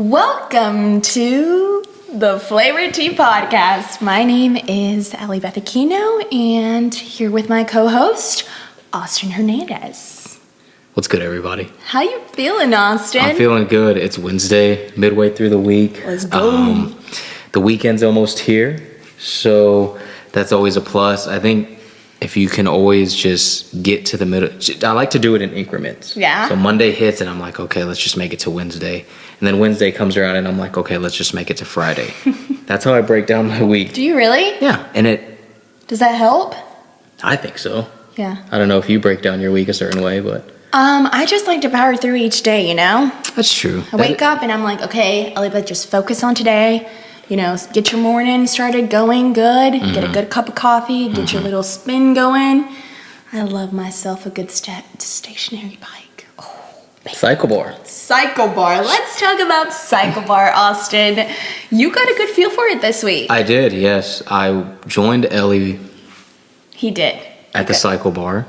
Welcome to the Flavor Tea Podcast. My name is Ellie Beth Aquino, and here with my co-host, Austin Hernandez. What's good, everybody? How you feeling, Austin? I'm feeling good. It's Wednesday, midway through the week. Let's go. The weekend's almost here, so that's always a plus. I think if you can always just get to the middle, I like to do it in increments. Yeah. So Monday hits and I'm like, okay, let's just make it to Wednesday. And then Wednesday comes around and I'm like, okay, let's just make it to Friday. That's how I break down my week. Do you really? Yeah. And Does that help? I think so. Yeah. I don't know if you break down your week a certain way, but. I just like to power through each day, you know? That's true. I wake up and I'm like, okay, Ellie, just focus on today. You know, get your morning started going good. Mm-hmm. Get a good cup of coffee. Get your little spin going. I love myself a good stationary bike. Oh, Cycle bar. Cycle bar. Let's talk about cycle bar, Austin. You got a good feel for it this week. I did, yes. I joined Ellie. He did. At the cycle bar.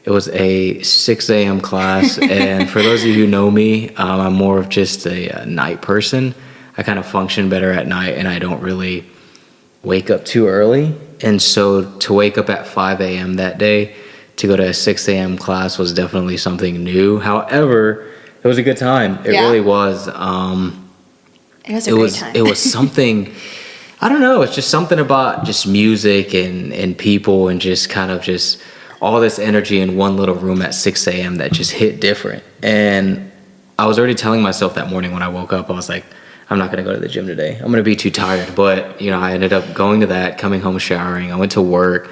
It was a 6 a.m. class, and for those of you who know me, I'm more of just a night person. I kind of function better at night, and I don't really wake up too early. And so to wake up at 5 a.m. that day to go to a 6 a.m. class was definitely something new. However, it was a good time. It really was. It was a great time. It was something, I don't know, it's just something about just music and people and just kind of just all this energy in one little room at 6 a.m. that just hit different. And I was already telling myself that morning when I woke up, I was like, I'm not going to go to the gym today. I'm going to be too tired. But, you know, I ended up going to that, coming home, showering. I went to work,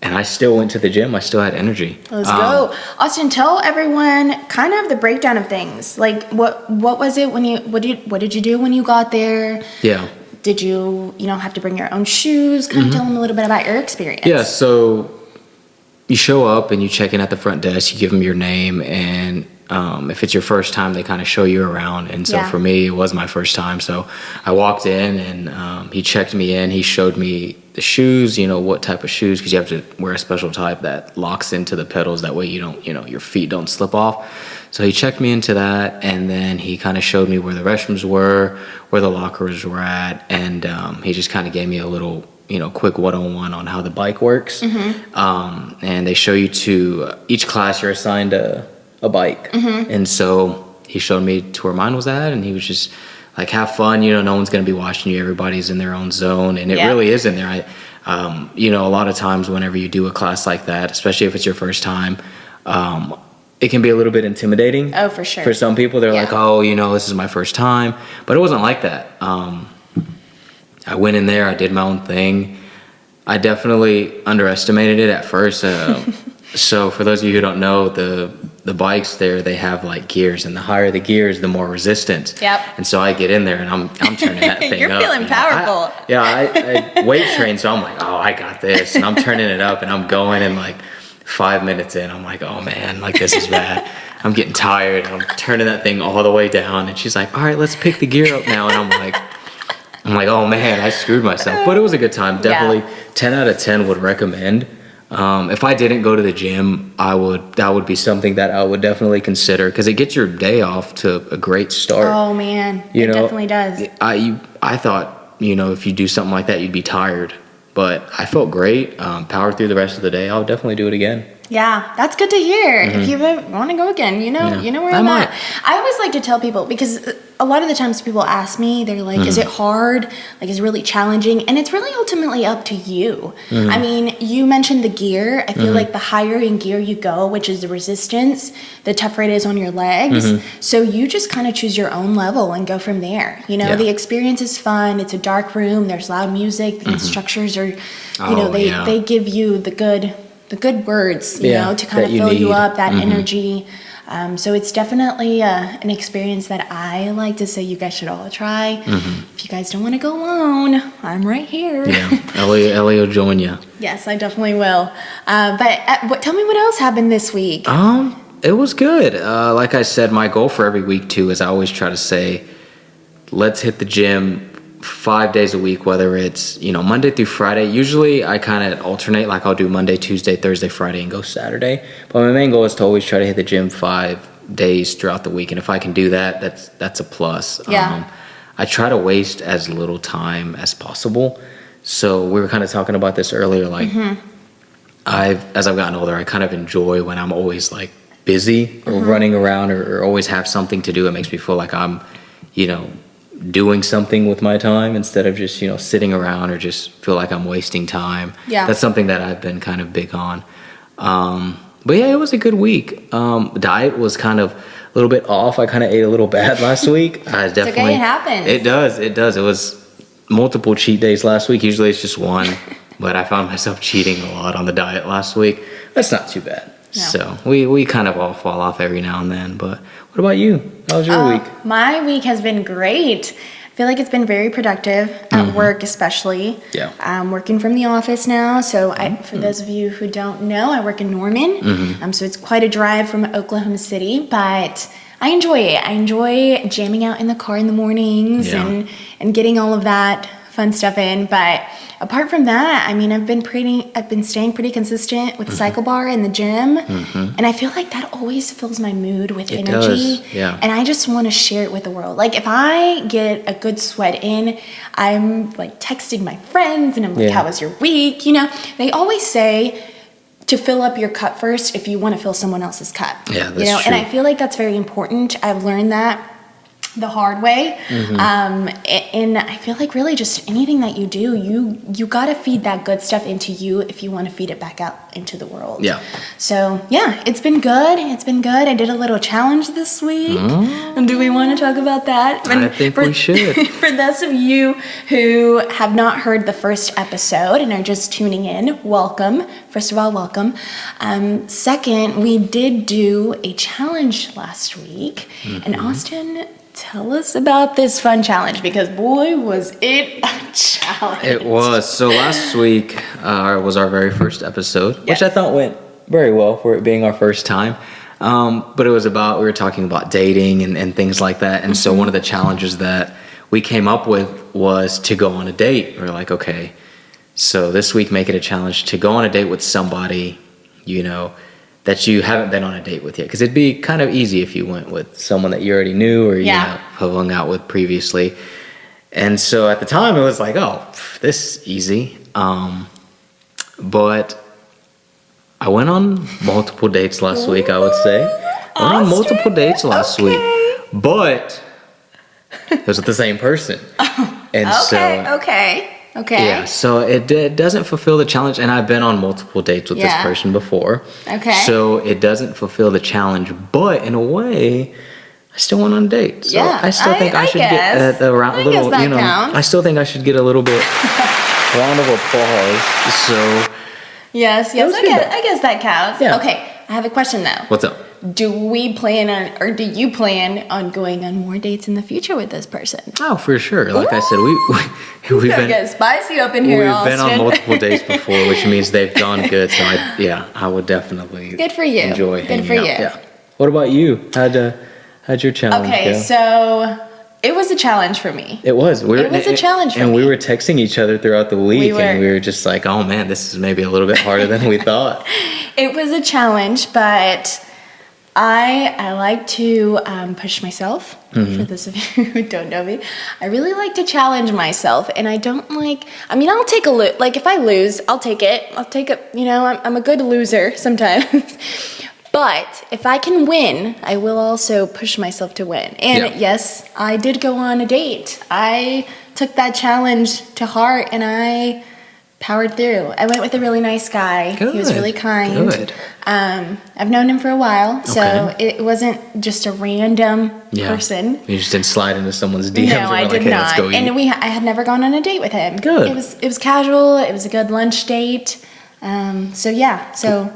and I still went to the gym. I still had energy. Let's go. Austin, tell everyone kind of the breakdown of things. Like, what was it when what did you do when you got there? Yeah. Did you have to bring your own shoes? Kind of tell them a little bit about your experience. Yeah, so you show up and you check in at the front desk. You give them your name, and if it's your first time, they kind of show you around. And so for me, it was my first time. So I walked in and he checked me in. He showed me the shoes, what type of shoes, because you have to wear a special type that locks into the pedals. That way you don't, your feet don't slip off. So he checked me into that, and then he kind of showed me where the restrooms were, where the lockers were at. And he just kind of gave me a little, quick one-on-one on how the bike works. Mm-hmm. And they show you to each class you're assigned a bike. Mm-hmm. And so he showed me to where mine was at, and he was just like, have fun, no one's going to be watching you. Everybody's in their own zone, and it really is in there. A lot of times whenever you do a class like that, especially if it's your first time, it can be a little bit intimidating. Oh, for sure. For some people, they're like, oh, this is my first time. But it wasn't like that. I went in there, I did my own thing. I definitely underestimated it at first. So for those of you who don't know, the bikes there, they have like gears, and the higher the gears, the more resistance. Yep. And so I get in there and I'm turning that thing You're up. You're feeling powerful. I weight train, so I'm like, oh, I got this. And I'm turning it up and I'm going, and like 5 minutes in, I'm like, oh man, like this is bad. I'm getting tired. I'm turning that thing all the way down, and she's like, all right, let's pick the gear up now. And I'm like, oh man, I screwed myself. But it was a good time. Definitely 10 out of 10 would recommend. If I didn't go to the gym, that would be something that I would definitely consider, because it gets your day off to a great start. Oh man, it definitely does. I thought, if you do something like that, you'd be tired, but I felt great. Powered through the rest of the day. I would definitely do it again. Yeah, that's good to hear. Mm-hmm. If you want to go again, you know where I'm at. I always like to tell people, because a lot of the times people ask me, they're like, is it hard? Like, is it really challenging? And it's really ultimately up to you. Mm-hmm. I mean, you mentioned the gear. I feel like the higher in gear you go, which is the resistance, the tougher it is on your legs. Mm-hmm. So you just kind of choose your own level and go from there. The experience is fun. It's a dark room. There's loud music. The instructors are, they give you the good words, to kind of fill you up, that energy. So it's definitely an experience that I like to say you guys should all try. Mm-hmm. If you guys don't want to go alone, I'm right here. Yeah, Ellie will join you. Yes, I definitely will. But tell me what else happened this week. It was good. Like I said, my goal for every week too is I always try to say, let's hit the gym 5 days a week, whether it's Monday through Friday. Usually I kind of alternate, like I'll do Monday, Tuesday, Thursday, Friday, and go Saturday. But my main goal is to always try to hit the gym 5 days throughout the week, and if I can do that, that's a plus. I try to waste as little time as possible. So we were kind of talking about this earlier, like as I've gotten older, I kind of enjoy when I'm always like busy or running around or always have something to do. It makes me feel like I'm, doing something with my time instead of just, sitting around or just feel like I'm wasting time. Yeah. That's something that I've been kind of big on. But yeah, it was a good week. Diet was kind of a little bit off. I kind of ate a little bad last week. I definitely, it's okay, it happens. It does. It was multiple cheat days last week. Usually it's just one, but I found myself cheating a lot on the diet last week. That's not too bad. No. So we kind of all fall off every now and then. But what about you? How was your week? My week has been great. I feel like it's been very productive at work, especially. Yeah. I'm working from the office now. So for those of you who don't know, I work in Norman. So it's quite a drive from Oklahoma City, but I enjoy it. I enjoy jamming out in the car in the mornings and getting all of that fun stuff in. But apart from that, I mean, I've been staying pretty consistent with cycle bar in the gym, and I feel like that always fills my mood with energy. Does. Yeah. And I just want to share it with the world. Like if I get a good sweat in, I'm like texting my friends and I'm like, how was your week? They always say to fill up your cup first if you want to fill someone else's cup. Yeah, that's true. And I feel like that's very important. I've learned that the hard way. And I feel like really just anything that you do, you got to feed that good stuff into you if you want to feed it back out into the world. Yeah. So yeah, it's been good. I did a little challenge this week. And do we want to talk about that? I think we should. For those of you who have not heard the first episode and are just tuning in, welcome. First of all, welcome. Second, we did do a challenge last week. And Austin, tell us about this fun challenge, because boy, was it a challenge. It was. So last week was our very first episode, which I thought went very well for it being our first time. But it was we were talking about dating and things like that. And so one of the challenges that we came up with was to go on a date. We're like, okay, so this week make it a challenge to go on a date with somebody, that you haven't been on a date with yet. Because it'd be kind of easy if you went with someone that you already knew or have hung out with previously. And so at the time, it was like, oh, this is easy. But I went on multiple dates last week, I would say. I went on multiple dates last week. But it was with the same person. And Okay. Yeah, so it doesn't fulfill the challenge, and I've been on multiple dates with this person before. Okay. So it doesn't fulfill the challenge, but in a way, I still went on a date. So I still think I should get a little, I still think I should get a little bit round of applause. So yes, I guess that counts. Yeah. Okay, I have a question though. What's up? Do you plan on going on more dates in the future with this person? Oh, for sure. Like I said, we've been get spicy up in here. We've been on multiple dates before, which means they've gone good. So I would definitely good for you. Enjoy hanging good for out. you. Yeah. What about you? How'd your challenge go? So it was a challenge for me. It was. It was a challenge for me. And we were texting each other throughout the week, and we were just like, oh man, this is maybe a little bit harder than we thought. It was a challenge, but I like to push myself. For those of you who don't know me, I really like to challenge myself, and I don't like. I mean, I'll take a look. Like if I lose, I'll take it. I'm a good loser sometimes. But if I can win, I will also push myself to win. And yes, I did go on a date. I took that challenge to heart, and I powered through. I went with a really nice guy. Good. He was really kind. Good. I've known him for a while, so it wasn't just a random person. You just didn't slide into someone's DMs. No, I did not. Let's go eat. And I had never gone on a date with him. Good. It was casual. It was a good lunch date. So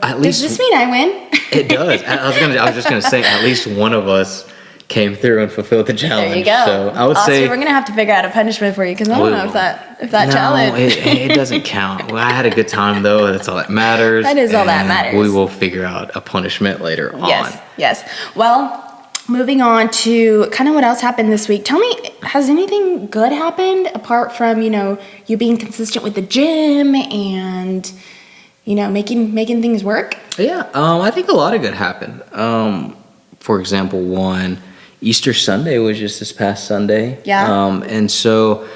at least, does this mean I win? It does. I was just gonna say, at least one of us came through and fulfilled the challenge. There you go. So I would say we're gonna have to figure out a punishment for you, because I don't know if that challenge. it doesn't count. Well, I had a good time though. That's all that matters. That is all that matters. We will figure out a punishment later on. Yes. Well, moving on to kind of what else happened this week. Tell me, has anything good happened apart from you being consistent with the gym and making things work? Yeah, I think a lot of good happened. For example, one, Easter Sunday was just this past Sunday. Yeah. And so,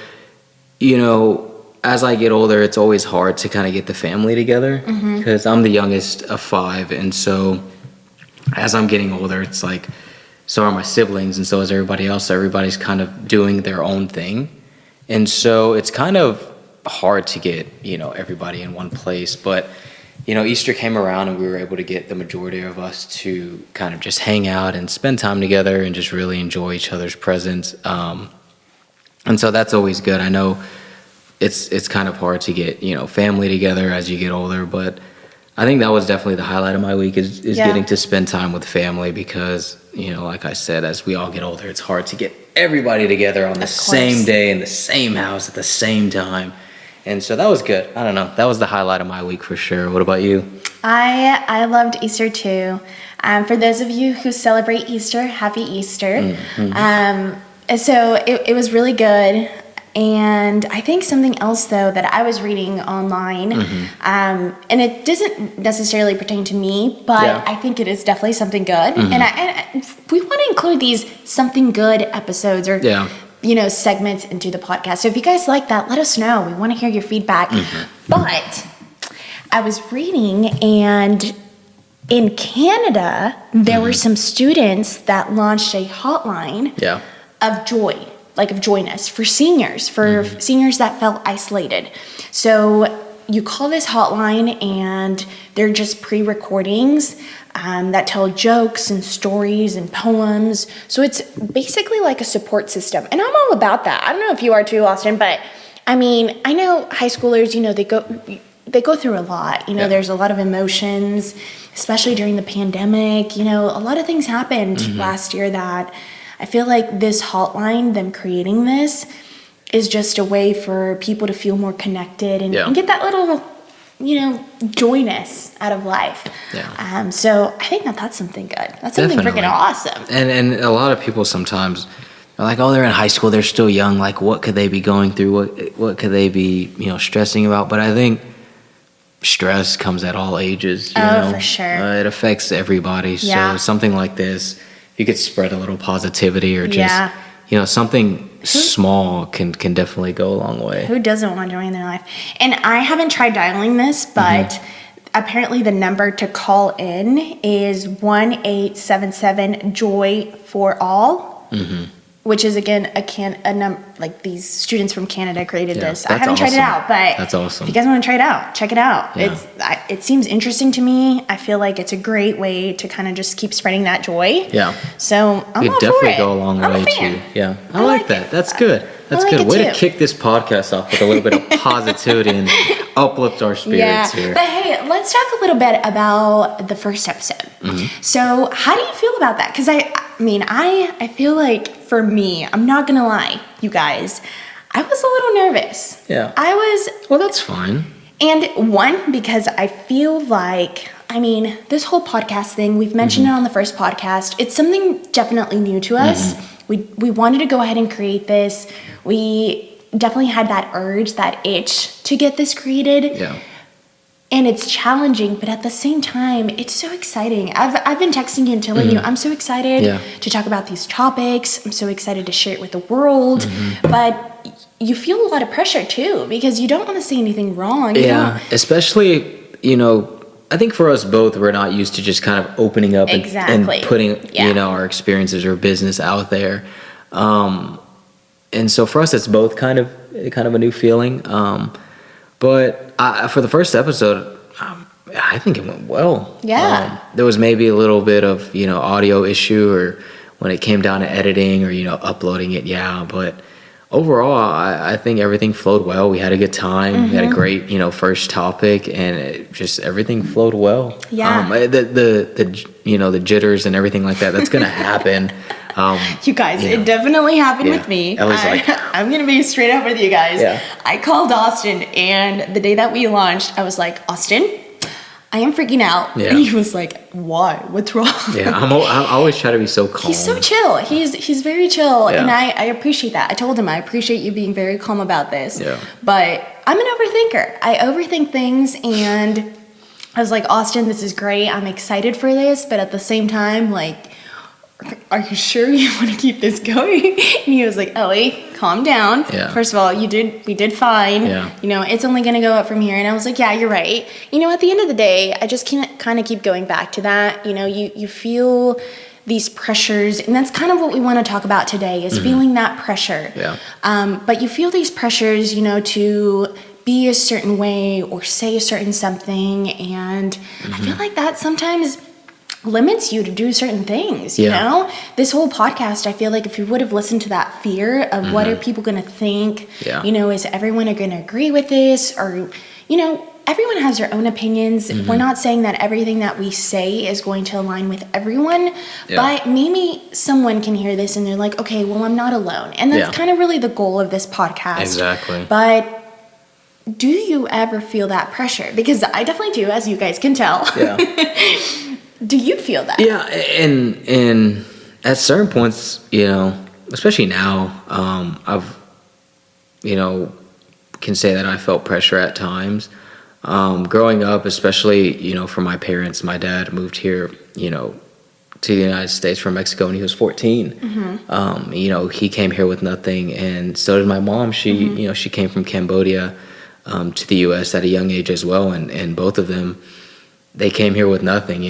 you know, as I get older, it's always hard to kind of get the family together because I'm the youngest of 5. And so as I'm getting older, it's like, so are my siblings and so is everybody else. So everybody's kind of doing their own thing. And so it's kind of hard to get, you know, everybody in one place. But, you know, Easter came around and we were able to get the majority of us to kind of just hang out and spend time together and just really enjoy each other's presence. And so that's always good. I know it's kind of hard to get, you know, family together as you get older, but I think that was definitely the highlight of my week is getting to spend time with family because, you know, like I said, as we all get older, it's hard to get everybody together on the same day in the same house at the same time. And so that was good. I don't know. That was the highlight of my week for sure. What about you? I loved Easter too. For those of you who celebrate Easter, happy Easter. So it was really good. And I think something else, though, that I was reading online, and it doesn't necessarily pertain to me, but I think it is definitely something good. And we want to include these something good episodes or, you know, segments into the podcast. So if you guys like that, let us know. We want to hear your feedback. But I was reading, and in Canada, there were some students that launched a hotline of joy. Like of joyness for seniors, seniors that felt isolated. So you call this hotline and they're just pre-recordings that tell jokes and stories and poems. So it's basically like a support system. And I'm all about that. I don't know if you are too, Austin, but I mean, I know high schoolers, you know, they go through a lot. You know, there's a lot of emotions, especially during the pandemic. You know, a lot of things happened last year that I feel like this hotline, them creating this, is just a way for people to feel more connected and get that little, you know, joyness out of life. So I think that's something good. That's something freaking awesome. And a lot of people sometimes are like, oh, they're in high school, they're still young. Like, what could they be going through? What could they be, you know, stressing about? But I think stress comes at all ages. You know? For sure. It affects everybody. So something like this, you could spread a little positivity or just, you know, something small can definitely go a long way. Who doesn't want joy in their life? And I haven't tried dialing this, but apparently the number to call in is 1-877-JOY-FOR-ALL. Which is again like these students from Canada created this. I haven't tried it out, but that's awesome. If you guys want to try it out, check it out. It seems interesting to me. I feel like it's a great way to kind of just keep spreading that joy. So I'm all definitely for it. Go a long way too. I like that. It. That's good. That's good. Way to kick this podcast off with a little bit of positivity and uplift our spirits here. But hey, let's talk a little bit about the first episode. So how do you feel about that? Because I mean, I feel like for me, I'm not going to lie, you guys, I was a little nervous. Well, that's fine. And one, because I feel like, I mean, this whole podcast thing, we've mentioned it on the first podcast. It's something definitely new to us. We wanted to go ahead and create this. We definitely had that urge, that itch to get this created. And it's challenging, but at the same time, it's so exciting. I've been texting you and telling you, I'm so excited to talk about these topics. I'm so excited to share it with the world. But you feel a lot of pressure too, because you don't want to say anything wrong. Especially, you know, I think for us both, we're not used to just kind of opening up and putting, you know, our experiences or business out there. And so for us, it's both kind of a new feeling. But for the first episode, I think it went well. There was maybe a little bit of, you know, audio issue or when it came down to editing or, you know, uploading it. But overall, I think everything flowed well. We had a good time. We had a great, you know, first topic and everything flowed well. The you know, the jitters and everything like that, that's going to happen. You guys, it definitely happened with me. I'm going to be straight up with you guys. I called Austin, and the day that we launched, I was like, Austin, I am freaking out. And he was like, why? What's wrong? I always try to be so calm. He's so chill. He's very chill, and I appreciate that. I told him I appreciate you being very calm about this. But I'm an overthinker. I overthink things, and I was like, Austin, this is great. I'm excited for this, but at the same time, like, are you sure you want to keep this going? And he was like, Ellie, calm down. Yeah. First of all, we did fine. Yeah. It's only going to go up from here. And I was like, yeah, you're right. At the end of the day, I just can't kind of keep going back to that. You feel these pressures, and that's kind of what we want to talk about today, is feeling that pressure. Yeah. But you feel these pressures, to be a certain way or say a certain something. And I feel like that sometimes limits you to do certain things, you know? This whole podcast, I feel like if you would have listened to that fear of what are people going to think, is everyone going to agree with this? Or, everyone has their own opinions. We're not saying that everything that we say is going to align with everyone, but maybe someone can hear this and they're like, okay, well, I'm not alone. And that's kind of really the goal of this podcast. Exactly. But do you ever feel that pressure? Because I definitely do, as you guys can tell. Yeah. Do you feel that? Yeah, and at certain points, especially now, I've, can say that I felt pressure at times. Growing up, especially, for my parents, my dad moved here, to the United States from Mexico when he was 14. He came here with nothing, and so did my mom. She, she came from Cambodia to the U.S. at a young age as well, and both of them, they came here with nothing,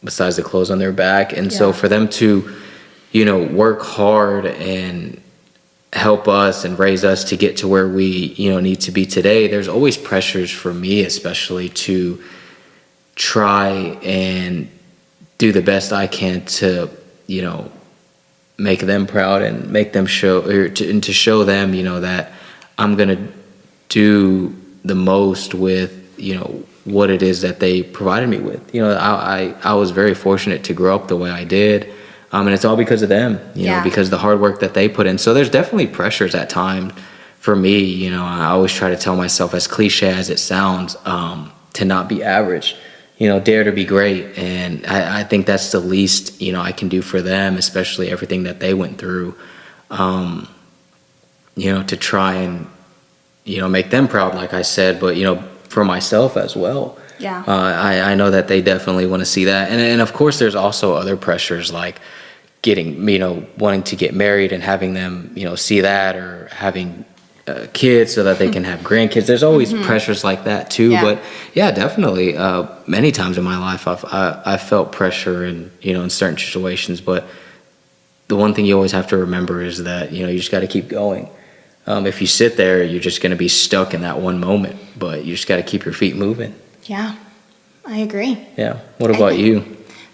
besides the clothes on their back. And so for them to, work hard and help us and raise us to get to where we, need to be today, there's always pressures for me, especially, to try and do the best I can to, make them proud and make them to show them, that I'm going to do the most with, what it is that they provided me with. I was very fortunate to grow up the way I did. And it's all because of them, because the hard work that they put in. So there's definitely pressures at times for me. I always try to tell myself, as cliche as it sounds, to not be average, dare to be great. And I think that's the least, I can do for them, especially everything that they went through, to try and, make them proud, like I said, but, for myself as well. Yeah. I know that they definitely want to see that. And of course, there's also other pressures like getting, wanting to get married and having them, see that, or having kids so that they can have grandkids. There's always pressures like that too. Yeah. But yeah, definitely. Many times in my life, I've felt pressure in certain situations. But the one thing you always have to remember is that, you just got to keep going. If you sit there, you're just going to be stuck in that one moment, but you just got to keep your feet moving. Yeah, I agree. Yeah. What about you?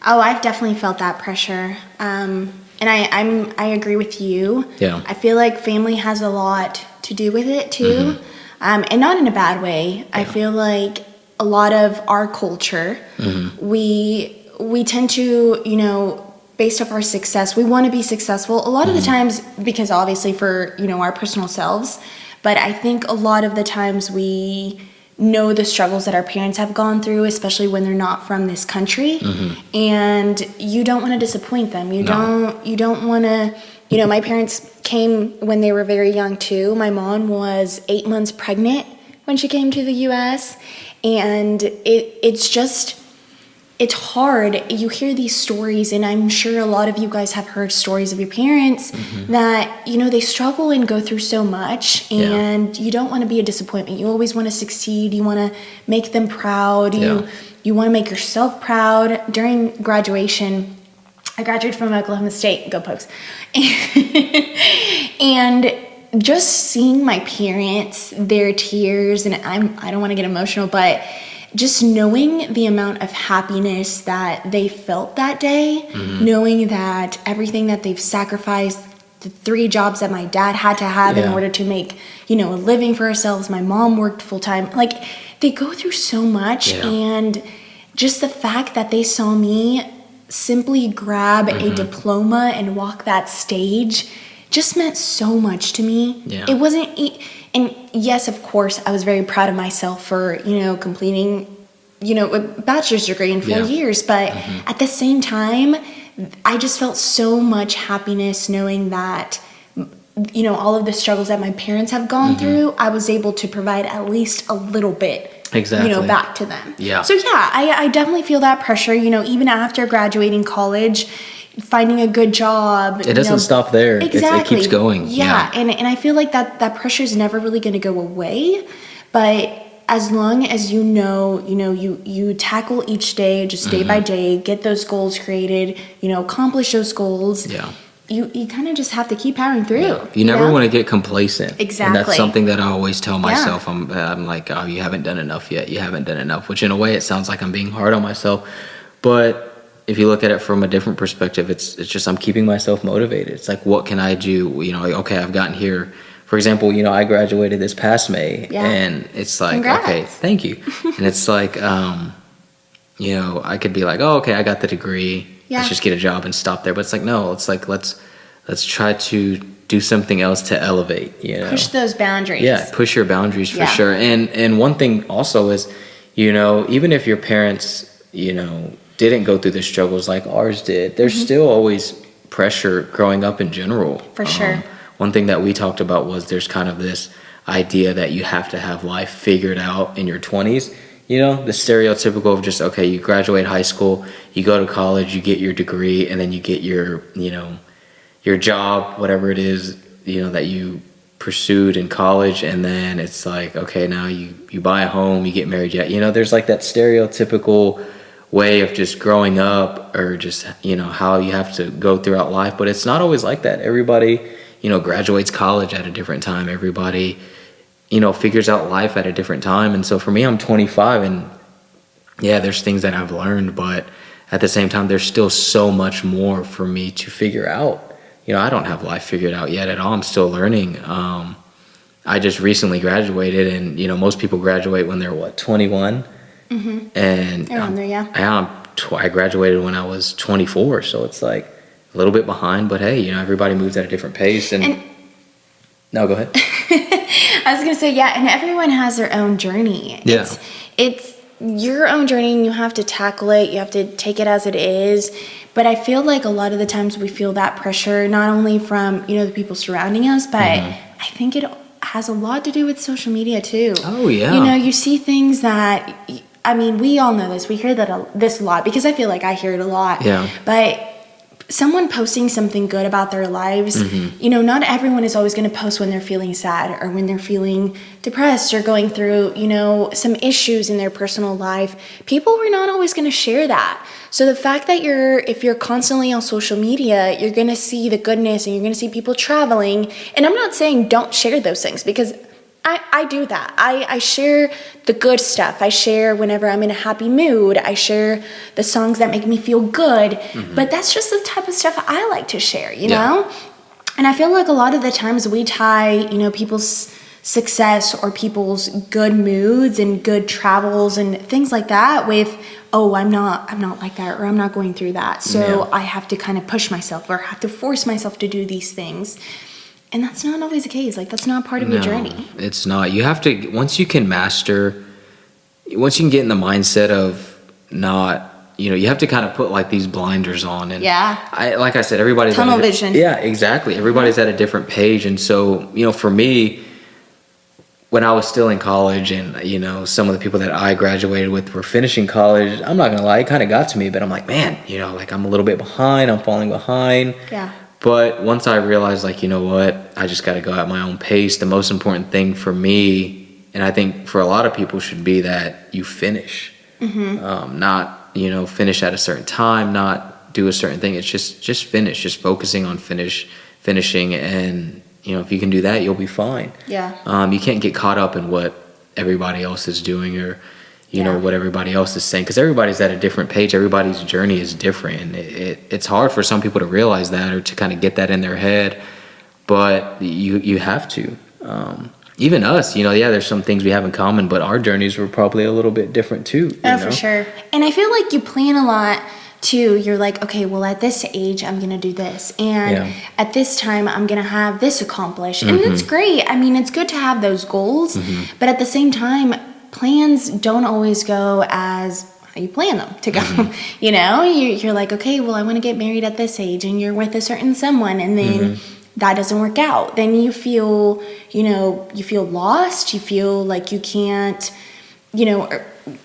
Oh, I've definitely felt that pressure. And I agree with you. Yeah. I feel like family has a lot to do with it too. And not in a bad way. Yeah. I feel like a lot of our culture, we tend to, based off our success, we want to be successful a lot of the times, because obviously for, our personal selves, but I think a lot of the times we know the struggles that our parents have gone through, especially when they're not from this country, and you don't want to disappoint them. You don't want to, my parents came when they were very young too. My mom was 8 months pregnant when she came to the U.S., and it's hard. You hear these stories, and I'm sure a lot of you guys have heard stories of your parents that, they struggle and go through so much, and you don't want to be a disappointment. You always want to succeed. You want to make them proud. You want to make yourself proud. During graduation, I graduated from Oklahoma State. Go Pokes. And just seeing my parents, their tears, and I don't want to get emotional, but just knowing the amount of happiness that they felt that day, knowing that everything that they've sacrificed, the 3 jobs that my dad had to have in order to make, a living for ourselves. My mom worked full time. Like, they go through so much, and just the fact that they saw me simply grab a diploma and walk that stage just meant so much to me. Yeah. It wasn't... And yes, of course, I was very proud of myself for, completing, a bachelor's degree in 4 years. But at the same time, I just felt so much happiness knowing that, all of the struggles that my parents have gone through, I was able to provide at least a little bit, back to them. Yeah. So yeah, I definitely feel that pressure, even after graduating college. finding a good job. It doesn't stop there. Exactly. It keeps going. Yeah. And I feel like that pressure is never really going to go away. But as long as you tackle each day, just day by day, get those goals created, accomplish those goals. Yeah. You kind of just have to keep powering through. Yeah. You never want to get complacent. Exactly. And that's something that I always tell myself. I'm like, oh, you haven't done enough yet. You haven't done enough, which in a way it sounds like I'm being hard on myself. But if you look at it from a different perspective, it's just I'm keeping myself motivated. It's like, what can I do? Okay, I've gotten here. For example, I graduated this past May, and it's like, Congrats. Okay, thank you. And it's like, I could be like, oh, okay, I got the degree. Yeah. Let's just get a job and stop there. But it's like, no, it's like, let's try to do something else to elevate, Push those boundaries. Yeah, push your boundaries for sure. And one thing also is, even if your parents, didn't go through the struggles like ours did, there's still always pressure growing up in general. For sure. One thing that we talked about was there's kind of this idea that you have to have life figured out in your 20s. The stereotypical of just, okay, you graduate high school, you go to college, you get your degree, and then you get your job, whatever it is, that you pursued in college, and then it's like, okay, now you buy a home, you get married. There's like that stereotypical way of just growing up, or just, how you have to go throughout life, but it's not always like that. Everybody, graduates college at a different time. Everybody figures out life at a different time. And so for me, I'm 25, and there's things that I've learned, but at the same time, there's still so much more for me to figure out. I don't have life figured out yet at all. I'm still learning. I just recently graduated, and most people graduate when they're 21. And around there, yeah. I graduated when I was 24, so it's like a little bit behind, but hey, everybody moves at a different pace. And no, go ahead. I was going to say, and everyone has their own journey. Yeah. It's your own journey, and you have to tackle it. You have to take it as it is. But I feel like a lot of the times we feel that pressure, not only from, the people surrounding us, but I think it has a lot to do with social media too. Oh, yeah. You see things that, we all know this. We hear this a lot, because I feel like I hear it a lot. Yeah. But someone posting something good about their lives, not everyone is always going to post when they're feeling sad, or when they're feeling depressed, or going through, some issues in their personal life. People are not always going to share that. So the fact that if you're constantly on social media, you're going to see the goodness, and you're going to see people traveling. And I'm not saying don't share those things, because I do that. I share the good stuff. I share whenever I'm in a happy mood. I share the songs that make me feel good. But that's just the type of stuff I like to share, you know? And I feel like a lot of the times we tie, people's success or people's good moods and good travels and things like that with, oh, I'm not like that, or I'm not going through that. So I have to kind of push myself, or have to force myself to do these things. And that's not always the case. Like, that's not part of your journey. It's not. You have to, once you can get in the mindset of not, you have to kind of put like these blinders on. And like I said, everybody's tunnel vision. Yeah, exactly. Everybody's at a different page. And so, for me, when I was still in college, and, some of the people that I graduated with were finishing college, I'm not going to lie, it kind of got to me, but I'm like, man, like I'm a little bit behind. I'm falling behind. Yeah. But once I realized, like, what, I just got to go at my own pace. The most important thing for me, and I think for a lot of people, should be that you finish. Not, finish at a certain time, not do a certain thing. It's just finish, just focusing on finishing. And, if you can do that, you'll be fine. Yeah. You can't get caught up in what everybody else is doing, or what everybody else is saying, because everybody's at a different page. Everybody's journey is different, and it's hard for some people to realize that, or to kind of get that in their head, but you have to. Even us, there's some things we have in common, but our journeys were probably a little bit different too. For sure. And I feel like you plan a lot too. You're like, okay, well, at this age, I'm going to do this. And at this time, I'm going to have this accomplished. And it's great. It's good to have those goals, but at the same time, plans don't always go as how you plan them to go. You're like, okay, well, I want to get married at this age, and you're with a certain someone, and then that doesn't work out. Then you feel lost. You feel like you can't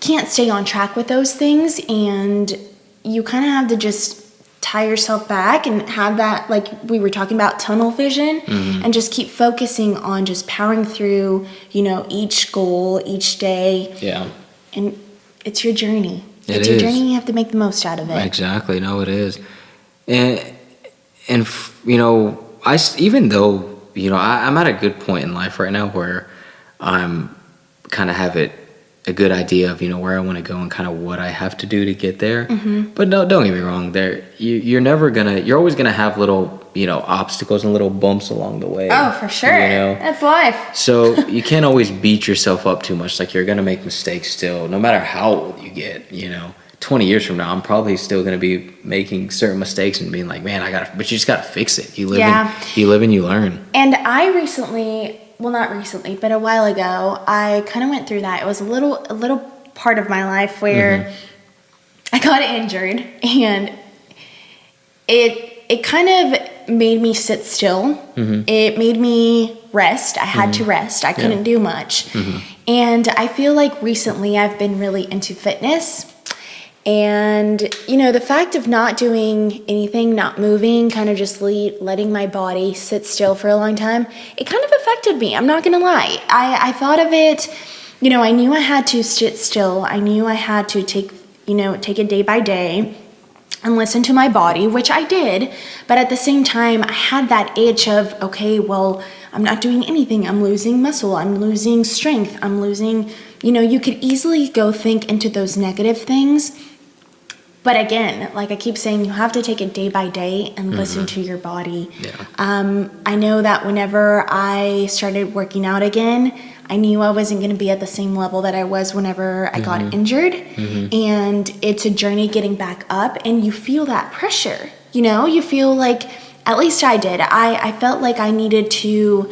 stay on track with those things, and you kind of have to just tie yourself back and have that, like we were talking about, tunnel vision, and just keep focusing on just powering through, each goal, each day. Yeah. And it's your journey. It's your journey. You have to make the most out of it. Exactly. No, it is. And even though, I'm at a good point in life right now where I'm kind of have a good idea of, where I want to go and kind of what I have to do to get there. But no, don't get me wrong. You're always gonna have little, obstacles and little bumps along the way. Oh, for sure. That's life. So you can't always beat yourself up too much. Like, you're gonna make mistakes still, no matter how old you get. 20 years from now, I'm probably still gonna be making certain mistakes and being like, man, but you just gotta fix it. You live and you learn. And I recently, well, not recently, but a while ago, I kind of went through that. It was a little part of my life where I got injured, and it kind of made me sit still. It made me rest. I had to rest. I couldn't do much. And I feel like recently I've been really into fitness. And, the fact of not doing anything, not moving, kind of just letting my body sit still for a long time, it kind of affected me. I'm not going to lie. I thought of it, I knew I had to sit still. I knew I had to take it day by day and listen to my body, which I did. But at the same time, I had that itch of, okay, well, I'm not doing anything. I'm losing muscle. I'm losing strength. I'm losing, you could easily go think into those negative things. But again, like I keep saying, you have to take it day by day and listen to your body. Yeah. I know that whenever I started working out again, I knew I wasn't going to be at the same level that I was whenever I got injured. And it's a journey getting back up, and you feel that pressure. You feel like, at least I did. I felt like I needed to,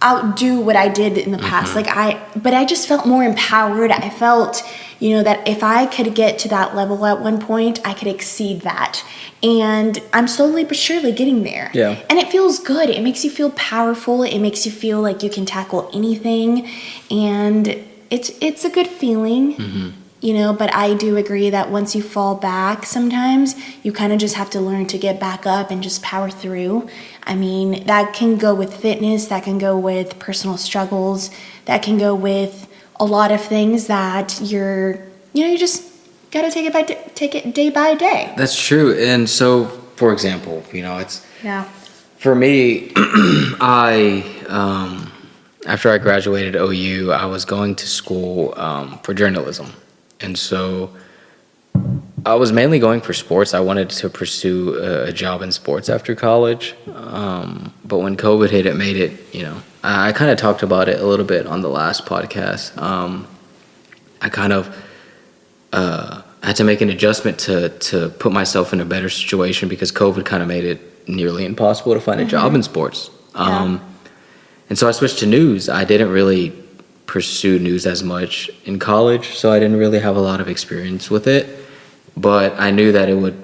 outdo what I did in the past. But I just felt more empowered. I felt, that if I could get to that level at one point, I could exceed that. And I'm slowly but surely getting there. Yeah. And it feels good. It makes you feel powerful. It makes you feel like you can tackle anything. And it's a good feeling. But I do agree that once you fall back, sometimes you kind of just have to learn to get back up and just power through. I mean, that can go with fitness, that can go with personal struggles, that can go with a lot of things that you just got to take it day by day. That's true. And so, for example, for me, after I graduated OU, I was going to school for journalism. And so I was mainly going for sports. I wanted to pursue a job in sports after college. But when COVID hit, it made it, I kind of talked about it a little bit on the last podcast. I kind of had to make an adjustment to put myself in a better situation because COVID kind of made it nearly impossible to find a job in sports. And so I switched to news. I didn't really pursue news as much in college, so I didn't really have a lot of experience with it, but I knew that it would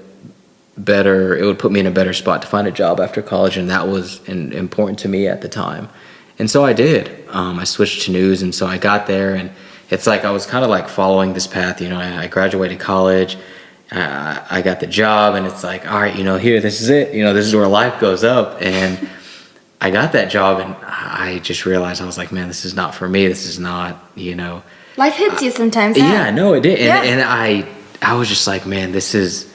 put me in a better spot to find a job after college, and that was important to me at the time. And so I did. I switched to news, and so I got there, and it's like I was kind of like following this path. I graduated college, I got the job, and it's like, all right, here, this is it. This is where life goes up, and I got that job, and I just realized, I was like, man, this is not for me. This is not, Life hits you sometimes. Yeah, no, it did. And I was just like, man, this is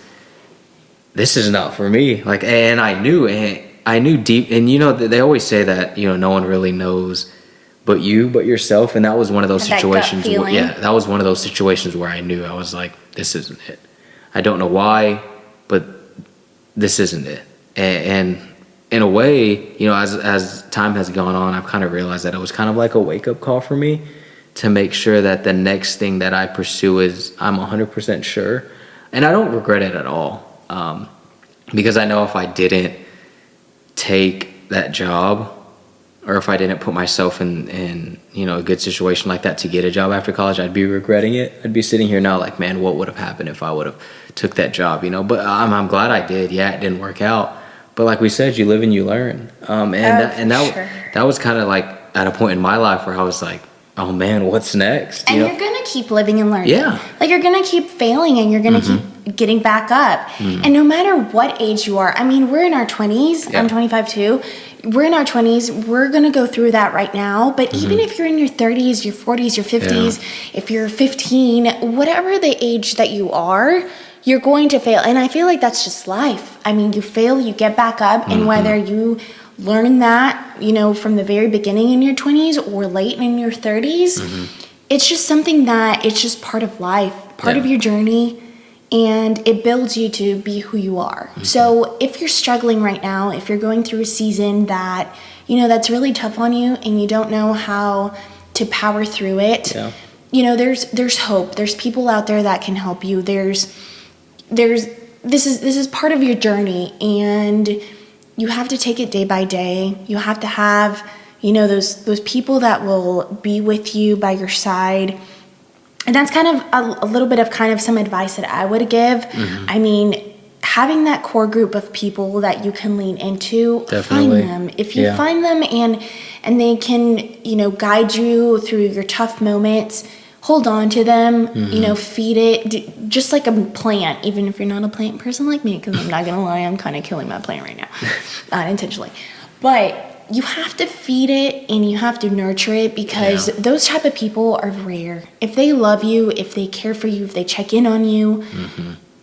not for me. Like, and I knew deep, and they always say that, no one really knows but yourself. And that was one of those situations. That was one of those situations where I knew. I was like, this isn't it. I don't know why, but this isn't it. And in a way, as time has gone on, I've kind of realized that it was kind of like a wake-up call for me to make sure that the next thing that I pursue is I'm 100% sure. And I don't regret it at all, because I know if I didn't take that job, or if I didn't put myself in a good situation like that to get a job after college, I'd be regretting it. I'd be sitting here now like, man, what would have happened if I would have took that job? But I'm glad I did. Yeah, it didn't work out. But like we said, you live and you learn. That was kind of like at a point in my life where I was like, oh man, what's next? And you're going to keep living and learning. Yeah. Like, you're going to keep failing, and you're going to keep getting back up. And no matter what age you are, I mean, we're in our 20s. I'm 25 too. We're in our 20s. We're going to go through that right now. But even if you're in your 30s, your 40s, your 50s, if you're 15, whatever the age that you are, you're going to fail. And I feel like that's just life. I mean, you fail, you get back up. And whether you learn that, you know, from the very beginning in your 20s or late in your 30s, it's just something that it's just part of life, part of your journey. And it builds you to be who you are. So if you're struggling right now, if you're going through a season that, you know, that's really tough on you and you don't know how to power through it, you know, there's hope. There's people out there that can help you. This is part of your journey, and you have to take it day by day. You have to have, you know, those people that will be with you by your side. And that's kind of a little bit of kind of some advice that I would give. I mean, having that core group of people that you can lean into, find them. If you find them and they can, you know, guide you through your tough moments, hold on to them, you know, feed it, just like a plant, even if you're not a plant person like me, because I'm not going to lie, I'm kind of killing my plant right now, not intentionally. But you have to feed it and you have to nurture it, because those type of people are rare. If they love you, if they care for you, if they check in on you,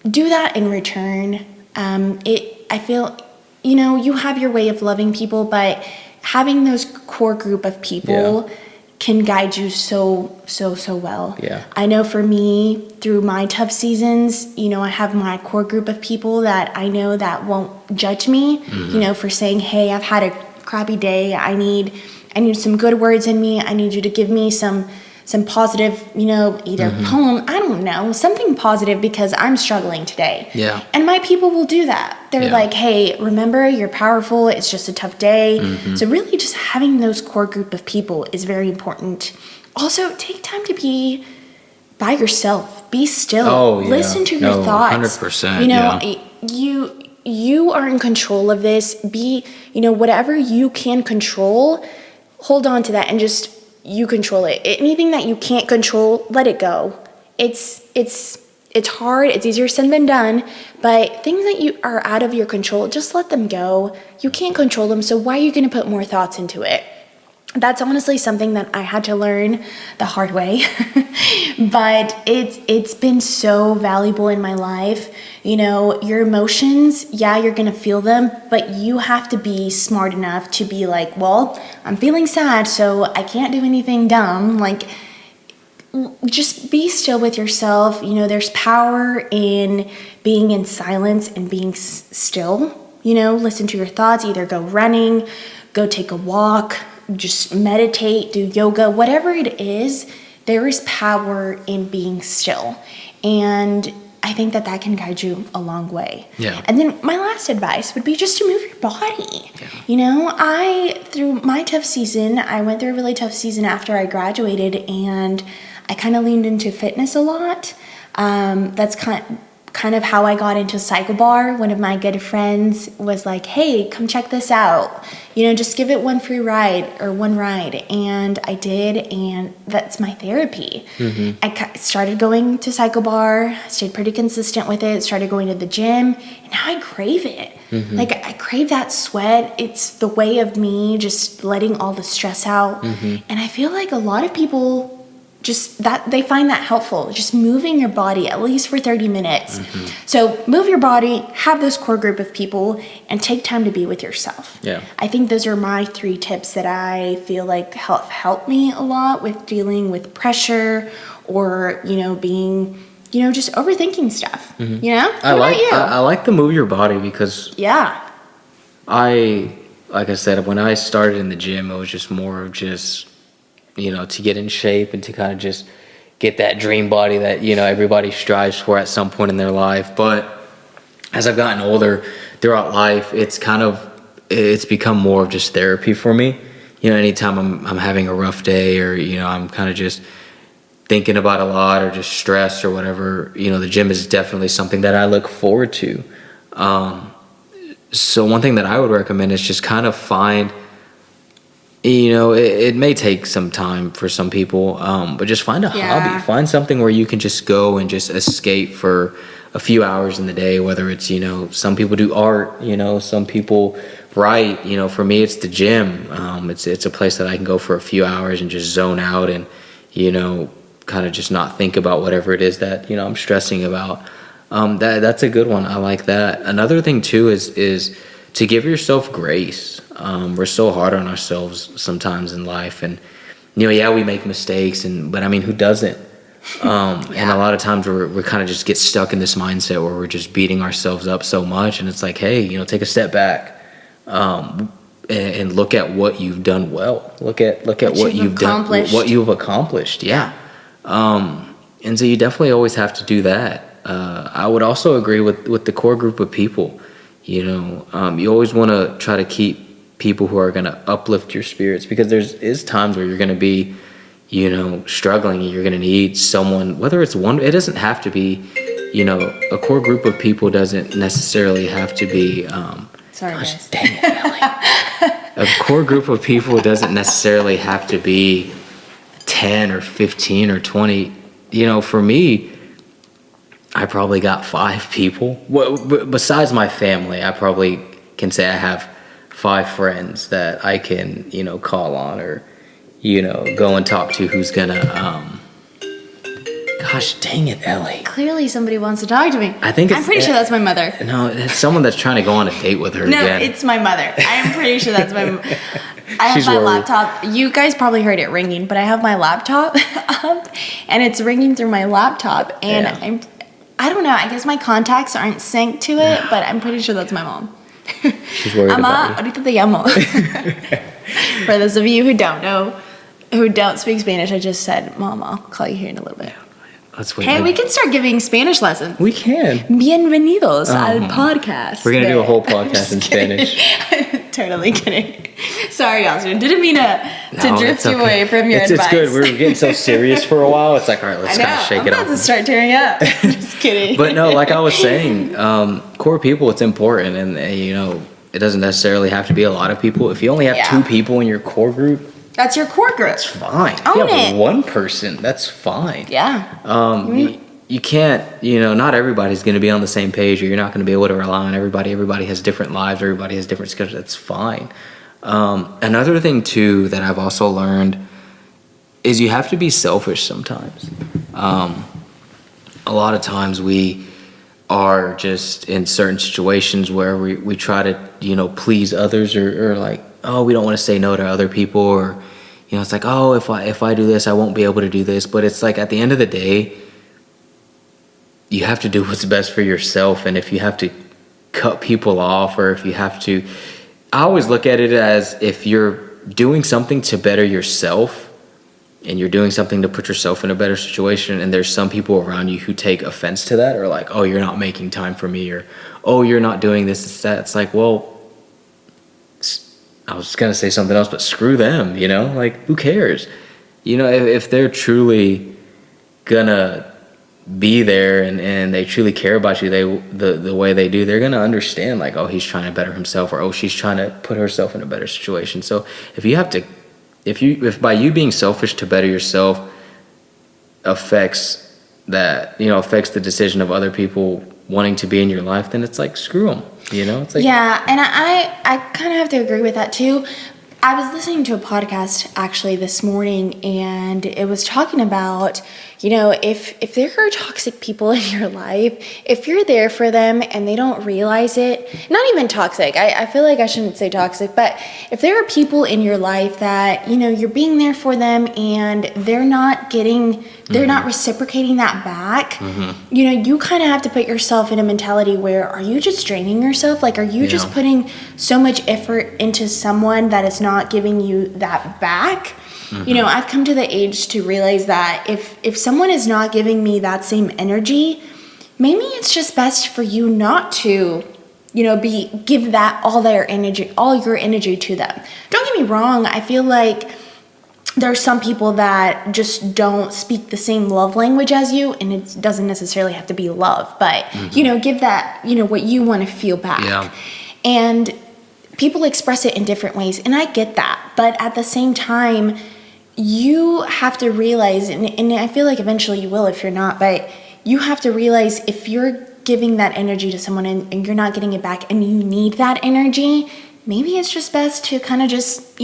do that in return. I feel, you know, you have your way of loving people, but having those core group of people can guide you so well. I know for me, through my tough seasons, you know, I have my core group of people that I know that won't judge me, you know, for saying, hey, I've had a crappy day. I need some good words in me. I need you to give me some positive, you know, either poem, I don't know, something positive, because I'm struggling today. And my people will do that. They're like, hey, remember, you're powerful. It's just a tough day. So really just having those core group of people is very important. Also, take time to be by yourself. Be still. Listen to your thoughts. 100%. You know, you are in control of this. Be, you know, whatever you can control, hold on to that and just, you control it. Anything that you can't control, let it go. It's hard. It's easier said than done, but things that you are out of your control, just let them go. You can't control them, so why are you going to put more thoughts into it? That's honestly something that I had to learn the hard way, but it's been so valuable in my life. You know, your emotions, you're gonna feel them, but you have to be smart enough to be like, well, I'm feeling sad, so I can't do anything dumb. Like, just be still with yourself. You know, there's power in being in silence and being still. You know, listen to your thoughts, either go running, go take a walk, just meditate, do yoga, whatever it is, there is power in being still. And I think that can guide you a long way. And then my last advice would be just to move your body. You know, through my tough season, I went through a really tough season after I graduated, and I kind of leaned into fitness a lot. That's kind of how I got into Cycle Bar. One of my good friends was like, hey, come check this out. You know, just give it one ride. And I did, and that's my therapy. I started going to Cycle Bar, stayed pretty consistent with it, started going to the gym, and now I crave it. Like, I crave that sweat. It's the way of me just letting all the stress out. And I feel like a lot of people just that they find that helpful, just moving your body at least for 30 minutes. So move your body, have this core group of people, and take time to be with yourself. I think those are my 3 tips that I feel like help me a lot with dealing with pressure, or, you know, being, you know, just overthinking stuff. You know, I like the move your body, because like I said, when I started in the gym, it was just more of just, you know, to get in shape and to kind of just get that dream body that, you know, everybody strives for at some point in their life. But as I've gotten older throughout life, it's become more of just therapy for me. You know, anytime I'm having a rough day, or, you know, I'm kind of just thinking about a lot, or just stressed or whatever, you know, the gym is definitely something that I look forward to. So one thing that I would recommend is just kind of find, you know, it may take some time for some people, but just find a hobby. Find something where you can just go and just escape for a few hours in the day, whether it's, you know, some people do art, you know, some people write, you know, for me, it's the gym. It's a place that I can go for a few hours and just zone out and, you know, kind of just not think about whatever it is that, you know, I'm stressing about. That's a good one. I like that. Another thing too is to give yourself grace. We're so hard on ourselves sometimes in life, and you know, yeah, we make mistakes, but I mean, who doesn't? And a lot of times we kind of just get stuck in this mindset where we're just beating ourselves up so much, and it's like, hey, you know, take a step back, and look at what you've done well. Look at what you've done, what you've accomplished. Yeah. And so you definitely always have to do that. I would also agree with the core group of people. You know, you always want to try to keep people who are going to uplift your spirits, because is times where you're going to be, you know, struggling, and you're going to need someone, whether it's one, it doesn't have to be, you know, a core group of people doesn't necessarily have to be, sorry guys. Dang it, Ellie. A core group of people doesn't necessarily have to be 10 or 15 or 20. You know, for me, I probably got 5 people. Well, besides my family, I probably can say I have 5 friends that I can, you know, call on, or, you know, go and talk to, who's gonna, gosh dang it, Ellie. Clearly somebody wants to talk to me. I'm pretty sure that's my mother. No, it's someone that's trying to go on a date with her again. No, it's my mother. I'm pretty sure that's my I have my laptop. You guys probably heard it ringing, but I have my laptop up, and it's ringing through my laptop, and I don't know, I guess my contacts aren't synced to it, but I'm pretty sure that's my mom. She's worried about you. Ahorita te llamo. For those of you who don't know, who don't speak Spanish, I just said, Mom, I'll call you here in a little bit. Let's wait. Hey, we can start giving Spanish lessons. We can. Bienvenidos al podcast. We're going to do a whole podcast in Spanish. Totally kidding. Sorry, Austin. Didn't mean to drift you away from your advice. It's good. We were getting so serious for a while. It's like, all right, let's kind of shake it up. I'm about to start tearing up. Just kidding. But no, like I was saying, core people, it's important. And, you know, it doesn't necessarily have to be a lot of people. If you only have 2 people in your core group, that's your core group. That's fine. If Own you have it. one person, that's fine. Yeah. You can't, you know, not everybody's going to be on the same page, or you're not going to be able to rely on everybody. Everybody has different lives. Everybody has different schedules. That's fine. Another thing, too, that I've also learned is you have to be selfish sometimes. A lot of times we are just in certain situations where we try to, you know, please others, or like, oh, we don't want to say no to other people, or, you know, it's like, oh, if I do this, I won't be able to do this. But it's like, at the end of the day, you have to do what's best for yourself. And if you have to cut people off, or if you have to, I always look at it as, if you're doing something to better yourself, and you're doing something to put yourself in a better situation, and there's some people around you who take offense to that, or like, oh, you're not making time for me, or, oh, you're not doing this, that. It's like, well, I was going to say something else, but screw them, you know? Like, who cares? You know, if they're truly going to be there, and they truly care about you, the way they do, they're going to understand, like, oh, he's trying to better himself, or, oh, she's trying to put herself in a better situation. So if by you being selfish to better yourself affects the decision of other people wanting to be in your life, then it's like, screw them. You know, it's like, yeah, and I kind of have to agree with that too. I was listening to a podcast actually this morning, and it was talking about, you know, if there are toxic people in your life, if you're there for them and they don't realize it, not even toxic, I feel like I shouldn't say toxic, but if there are people in your life that, you know, you're being there for them and they're not reciprocating that back, you know, you kind of have to put yourself in a mentality where, are you just draining yourself? Like, are you just putting so much effort into someone that is not giving you that back? You know, I've come to the age to realize that if someone is not giving me that same energy, maybe it's just best for you not to, you know, give that all your energy to them. Don't get me wrong, I feel like there are some people that just don't speak the same love language as you, and it doesn't necessarily have to be love, but you know, give that, you know, what you want to feel back. Yeah. And people express it in different ways, and I get that, but at the same time, you have to realize, and I feel like eventually you will if you're not, but you have to realize, if you're giving that energy to someone and you're not getting it back and you need that energy, maybe it's just best to kind of just,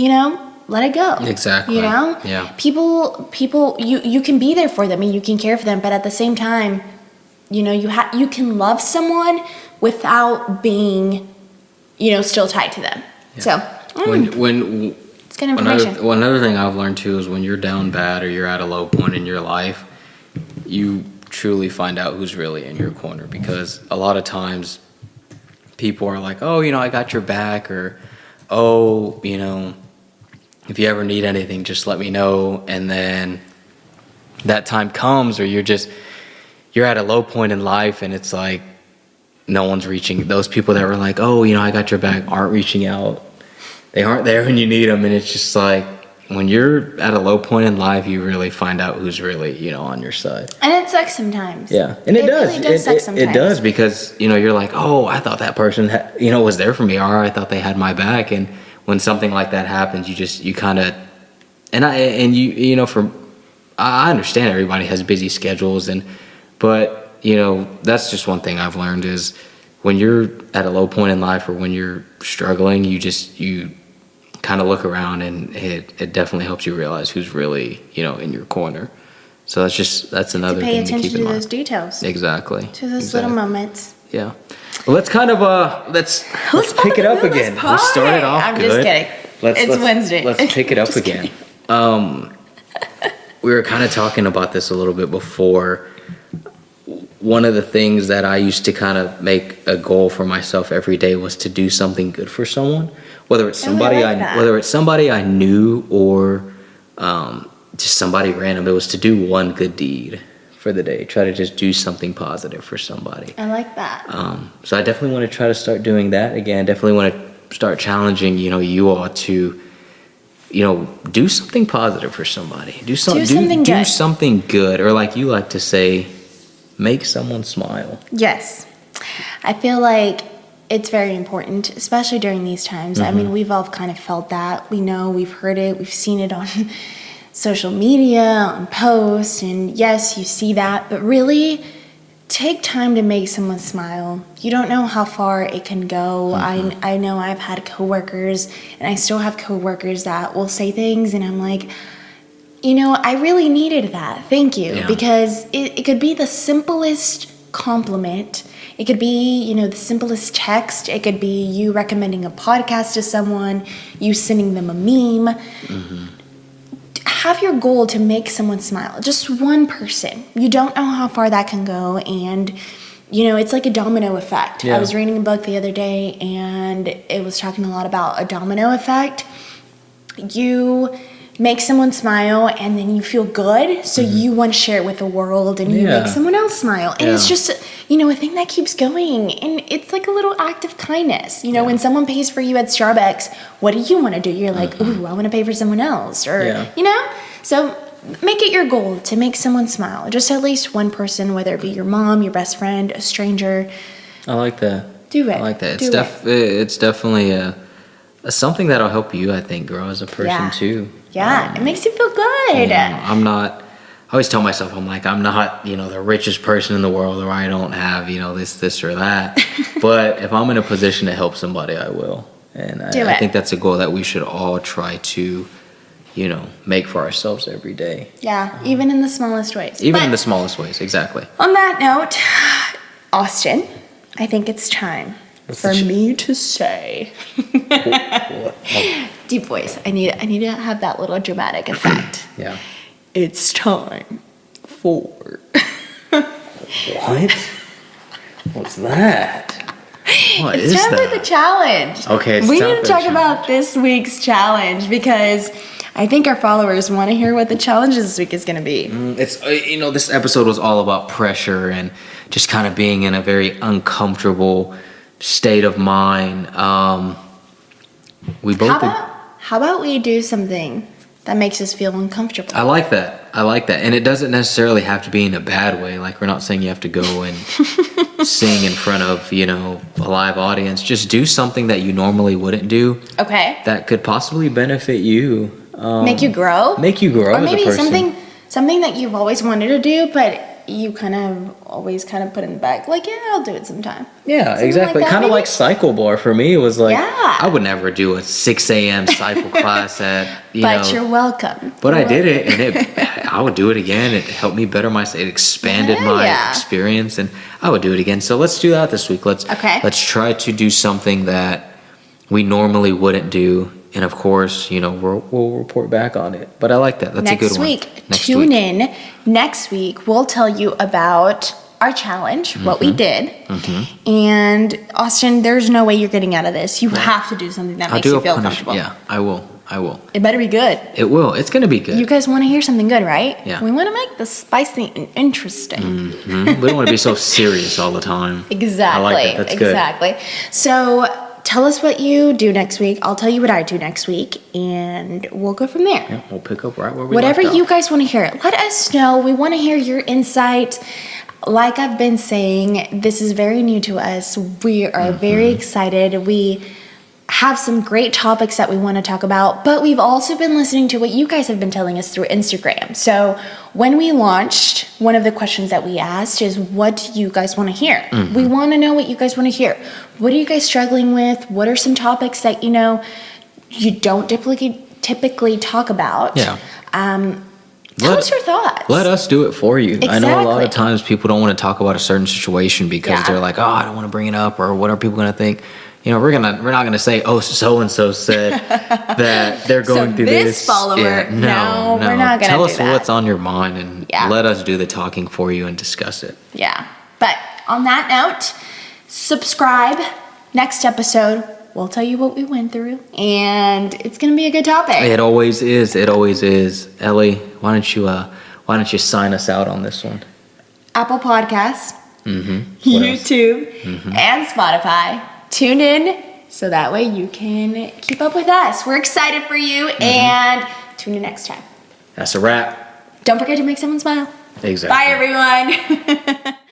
let it go. Exactly. Yeah. People, you can be there for them and you can care for them, but at the same time, you can love someone without being, still tied to them. Yeah. So when it's good information. Another thing I've learned too is when you're down bad or you're at a low point in your life, you truly find out who's really in your corner, because a lot of times people are like, oh, I got your back, or oh, if you ever need anything, just let me know. And then that time comes or you're at a low point in life and it's like no one's reaching. Those people that were like, oh, I got your back, aren't reaching out. They aren't there when you need them. And it's just like, when you're at a low point in life, you really find out who's really, on your side. And it sucks sometimes. Yeah. And it does. Really does suck sometimes. It does, because, you're like, oh, I thought that person, was there for me, or I thought they had my back. And when something like that happens, you kind of, I understand everybody has busy schedules, but that's just one thing I've learned is when you're at a low point in life or when you're struggling, you kind of look around, and it definitely helps you realize who's really, in your corner. So that's another thing to keep in mind. Pay attention to those details. Exactly. To those little moments. Yeah. Well, let's kind of let's pick it up again. Let's start it off good. I'm just kidding. It's Wednesday. Let's pick it up again. We were kind of talking about this a little bit before. One of the things that I used to kind of make a goal for myself every day was to do something good for someone, whether it's somebody I knew or just somebody random. It was to do one good deed for the day. Try to just do something positive for somebody. I like that. So I definitely want to try to start doing that again. Definitely want to start challenging, you all to, do something positive for somebody. Do something good, or like you like to say, make someone smile. Yes. I feel like it's very important, especially during these times. Mm-hmm. I mean, we've all kind of felt that. We know, we've heard it, we've seen it on social media, on posts, and yes, you see that, but really take time to make someone smile. You don't know how far it can go. Mm-hmm. I know I've had coworkers, and I still have coworkers that will say things, and I'm like, I really needed that. Thank you. Yeah. Because it could be the simplest compliment. It could be, the simplest text. It could be you recommending a podcast to someone, you sending them a meme. Mm-hmm. Have your goal to make someone smile. Just one person. You don't know how far that can go, and it's like a domino effect. Yeah. I was reading a book the other day, and it was talking a lot about a domino effect. You make someone smile, and then you feel good, so mm-hmm. you want to share it with the world, and you make someone else smile. And it's just, a thing that keeps going, and it's like a little act of kindness. When someone pays for you at Starbucks, what do you want to do? You're like, ooh, I want to pay for someone else, or, So make it your goal to make someone smile. Just at least one person, whether it be your mom, your best friend, a stranger. I like that. Do it. I like that. It's definitely something that'll help you, I think, grow as a person, too. Yeah, it makes you feel good. I always tell myself, I'm not, the richest person in the world, or I don't have, this or that. But if I'm in a position to help somebody, I will. And I think that's a goal that we should all try to, make for ourselves every day. Yeah, even in the smallest ways. In the smallest ways, exactly. On that note, Austin, I think it's time for me to say. What? Deep voice. I need to have that little dramatic effect. Yeah. It's time for. What? What's that? It's time for the challenge. Okay. We need to talk about this week's challenge, because I think our followers want to hear what the challenge this week is going to be. It's this episode was all about pressure and just kind of being in a very uncomfortable state of mind. How about we do something that makes us feel uncomfortable? I like that. And it doesn't necessarily have to be in a bad way. Like, we're not saying you have to go and sing in front of, a live audience. Just do something that you normally wouldn't do. Okay. That could possibly benefit you. Make you grow? Make you grow or as a person. Or maybe something that you've always wanted to do, but you kind of always kind of put in the back, like, yeah, I'll do it sometime. Yeah, Something exactly. like that, kind of maybe? like cycle bar for me. It was like, Yeah. I would never do a 6 a.m. cycle class But you're welcome. But I did it, and I would do it again. It helped me better it expanded my experience, and I would do it again. So let's do that this week. Let's try to do something that we normally wouldn't do. And of course, we'll report back on it. But I like that. That's a good one. Tune in. Next week, we'll tell you about our challenge, what we did. And Austin, there's no way you're getting out of this. You have to do something that makes you feel comfortable. Yeah, I will. It better be good. It will. It's going to be good. You guys want to hear something good, right? Yeah. We want to make this spicy and interesting. We don't want to be so serious all the time. Exactly. I like that. That's good. Exactly. So tell us what you do next week. I'll tell you what I do next week, and we'll go from there. Yeah, we'll pick up right where we Whatever left you off. guys want to hear. Let us know. We want to hear your insight. Like I've been saying, this is very new to us. We are very excited. We have some great topics that we want to talk about, but we've also been listening to what you guys have been telling us through Instagram. So when we launched, one of the questions that we asked is, what do you guys want to hear? We want to know what you guys want to hear. What are you guys struggling with? What are some topics that, you don't typically talk about? Yeah. Tell us your thoughts. Let us do it for you. Exactly. I know a lot of times people don't want to talk about a certain situation because they're like, oh, I don't want to bring it up, or what are people going to think? We're not gonna say, oh, so and so said that they're going through this. This follower, no, we're not gonna Tell do us that. what's on your mind, and let us do the talking for you and discuss it. Yeah. But on that note, subscribe. Next episode, we'll tell you what we went through, and it's gonna be a good topic. It always is. It always is. Ellie, why don't you sign us out on this one? Apple Podcasts, YouTube, and Spotify. Tune in so that way you can keep up with us. We're excited for you, and tune in next time. That's a wrap. Don't forget to make someone smile. Exactly. Bye, everyone.